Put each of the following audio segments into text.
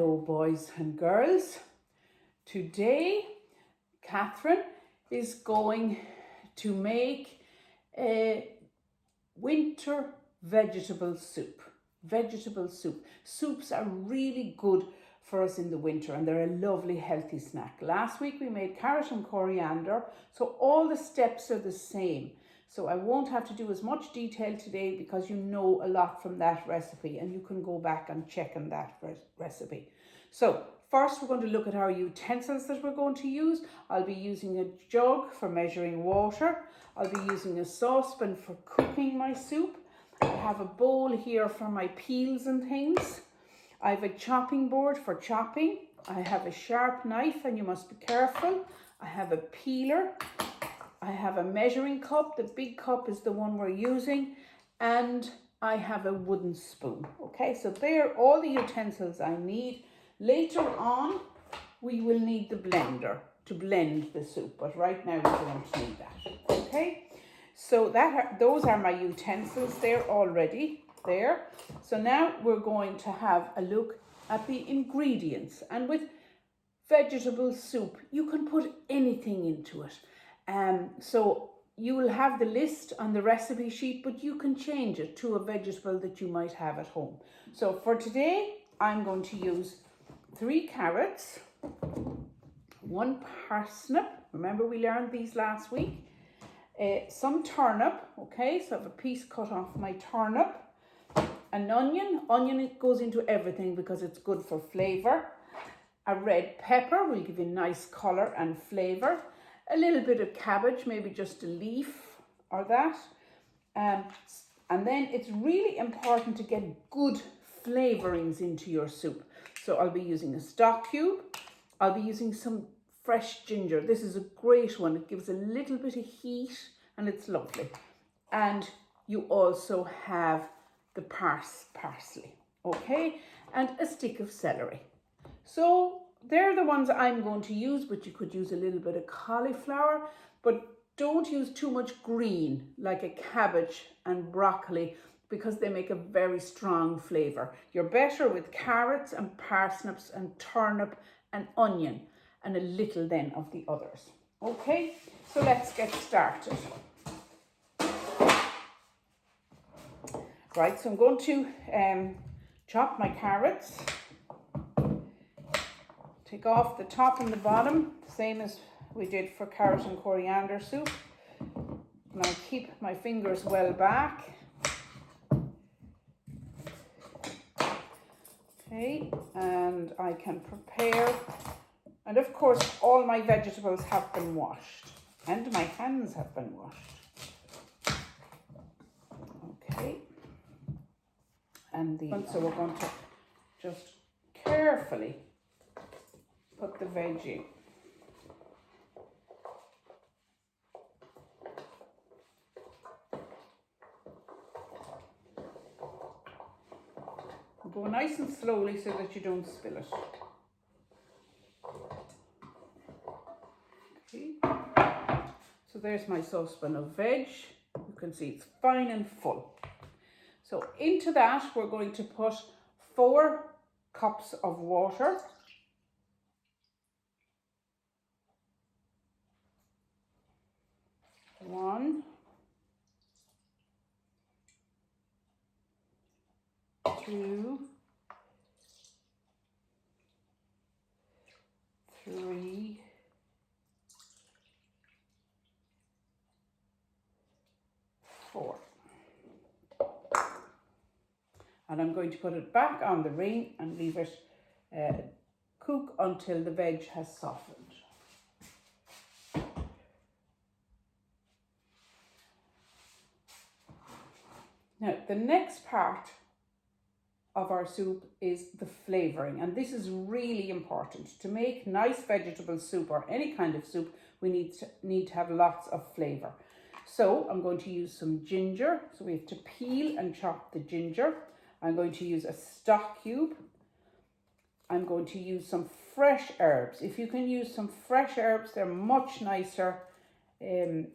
Hello boys and girls. Today Catherine is going to make a winter vegetable soup. Soups are really good for us in the winter and they're a lovely healthy snack. Last week we made carrot and coriander, so all the steps are the same. So I won't have to do as much detail today because you know a lot from that recipe and you can go back and check on that recipe. So first we're going to look at our utensils that we're going to use. I'll be using a jug for measuring water. I'll be using a saucepan for cooking my soup. I have a bowl here for my peels and things. I have a chopping board for chopping. I have a sharp knife and you must be careful. I have a peeler. I have a measuring cup. The big cup is the one we're using. And I have a wooden spoon. Okay, so they're all the utensils I need. Later on, we will need the blender to blend the soup. But right now, we don't need that. Okay, so those are my utensils. They're already there. So now we're going to have a look at the ingredients. And with vegetable soup, you can put anything into it. So you will have the list on the recipe sheet, but you can change it to a vegetable that you might have at home. So for today, I'm going to use 3 carrots, 1 parsnip. Remember we learned these last week. Some turnip, okay, so I have a piece cut off my turnip. An onion. Onion, it goes into everything because it's good for flavour. A red pepper will give you nice colour and flavour. A little bit of cabbage, maybe just a leaf or that. And then it's really important to get good flavourings into your soup. So I'll be using a stock cube. I'll be using some fresh ginger. This is a great one. It gives a little bit of heat and it's lovely. And you also have the parsley, okay? And a stick of celery. So they're the ones I'm going to use, but you could use a little bit of cauliflower, but don't use too much green like a cabbage and broccoli because they make a very strong flavour. You're better with carrots and parsnips and turnip and onion and a little then of the others. Okay, so let's get started. Right, so I'm going to chop my carrots. Take off the top and the bottom, same as we did for carrot and coriander soup. And I'll keep my fingers well back. Okay, and I can prepare. And of course, all my vegetables have been washed. And my hands have been washed. Okay. And so we're going to just carefully put the veg in. Go nice and slowly so that you don't spill it. Okay. So there's my saucepan of veg. You can see it's fine and full. So into that we're going to put 4 cups of water. One, 2, 3, 4. And I'm going to put it back on the ring and leave it cook until the veg has softened. Now, the next part of our soup is the flavouring, and this is really important. To make nice vegetable soup or any kind of soup, we need to have lots of flavour. So I'm going to use some ginger. So we have to peel and chop the ginger. I'm going to use a stock cube. I'm going to use some fresh herbs. If you can use some fresh herbs, they're much nicer than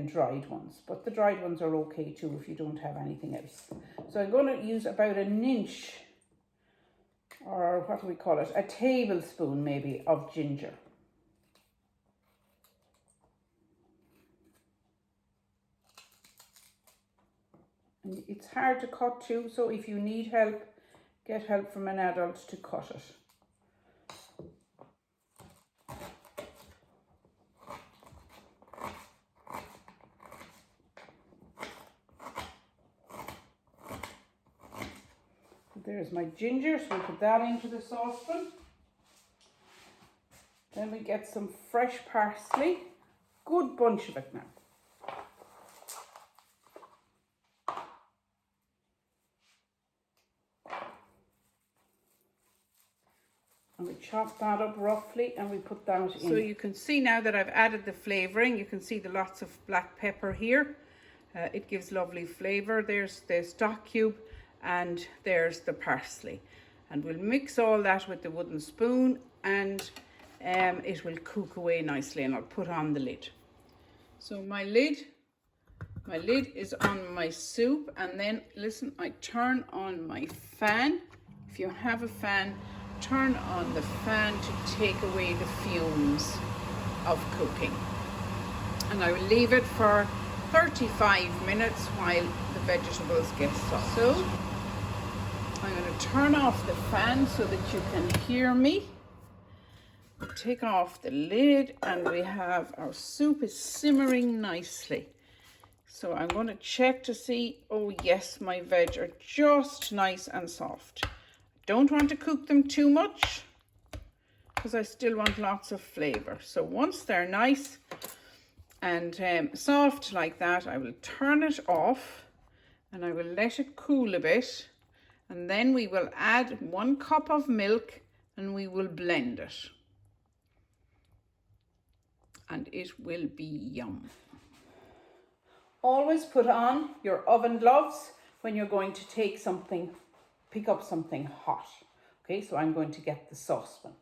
dried ones, but the dried ones are okay too if you don't have anything else. So I'm going to use about an inch or what do we call it, a tablespoon maybe of ginger. And it's hard to cut too, so if you need help, get help from an adult to cut it. There's my ginger, so we'll put that into the saucepan. Then we get some fresh parsley, good bunch of it now. And we chop that up roughly and we put that in. So you can see now that I've added the flavouring, you can see the lots of black pepper here. It gives lovely flavour. There's the stock cube and there's the parsley. And we'll mix all that with the wooden spoon and it will cook away nicely, and I'll put on the lid. So my lid is on my soup, and then listen, I turn on my fan. If you have a fan, turn on the fan to take away the fumes of cooking. And I will leave it for 35 minutes while the vegetables get soft. So I'm going to turn off the fan so that you can hear me. Take off the lid and we have our soup is simmering nicely. So I'm going to check to see, oh yes, my veg are just nice and soft. Don't want to cook them too much because I still want lots of flavour. So once they're nice and soft like that, I will turn it off and I will let it cool a bit, and then we will add 1 cup of milk and we will blend it. And it will be yum. Always put on your oven gloves when you're going to pick up something hot. Okay, so I'm going to get the saucepan.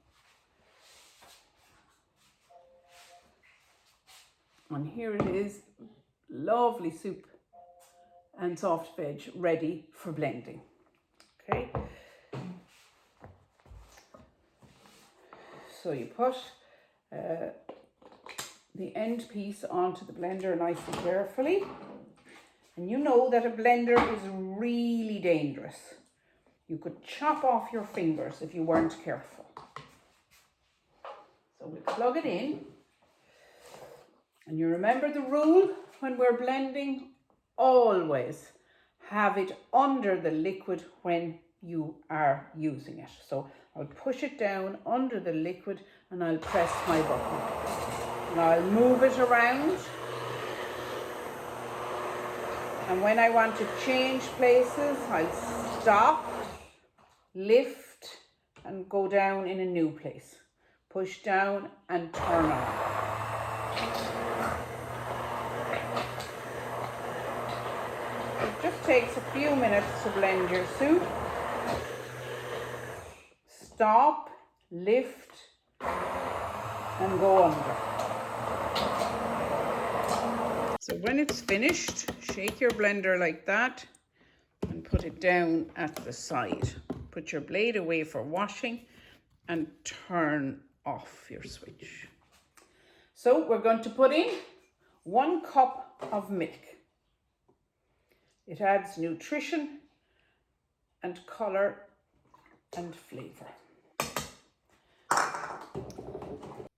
And here it is, lovely soup and soft veg ready for blending. Okay. So you put the end piece onto the blender nice and carefully. And you know that a blender is really dangerous. You could chop off your fingers if you weren't careful. So we plug it in. And you remember the rule when we're blending, always have it under the liquid when you are using it. So I'll push it down under the liquid and I'll press my button. And I'll move it around. And when I want to change places, I'll stop, lift, and go down in a new place. Push down and turn on. It just takes a few minutes to blend your soup. Stop, lift, and go under. So when it's finished, shake your blender like that and put it down at the side. Put your blade away for washing and turn off your switch. So we're going to put in 1 cup of milk. It adds nutrition and colour and flavour.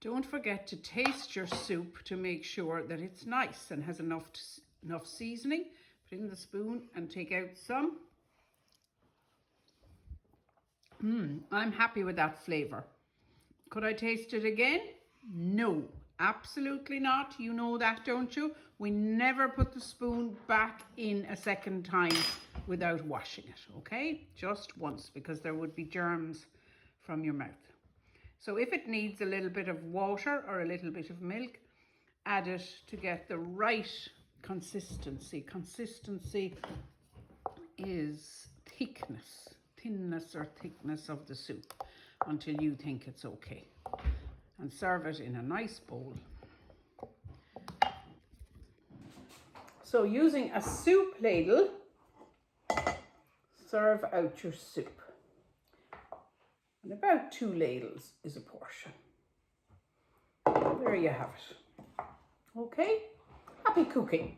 Don't forget to taste your soup to make sure that it's nice and has enough seasoning. Put in the spoon and take out some. I'm happy with that flavour. Could I taste it again? No, absolutely not. You know that, don't you? We never put the spoon back in a second time without washing it, okay? Just once, because there would be germs from your mouth. So if it needs a little bit of water or a little bit of milk, add it to get the right consistency. Consistency is thinness or thickness of the soup until you think it's okay. And serve it in a nice bowl. So using a soup ladle, serve out your soup. And about 2 ladles is a portion. There you have it. Okay, happy cooking.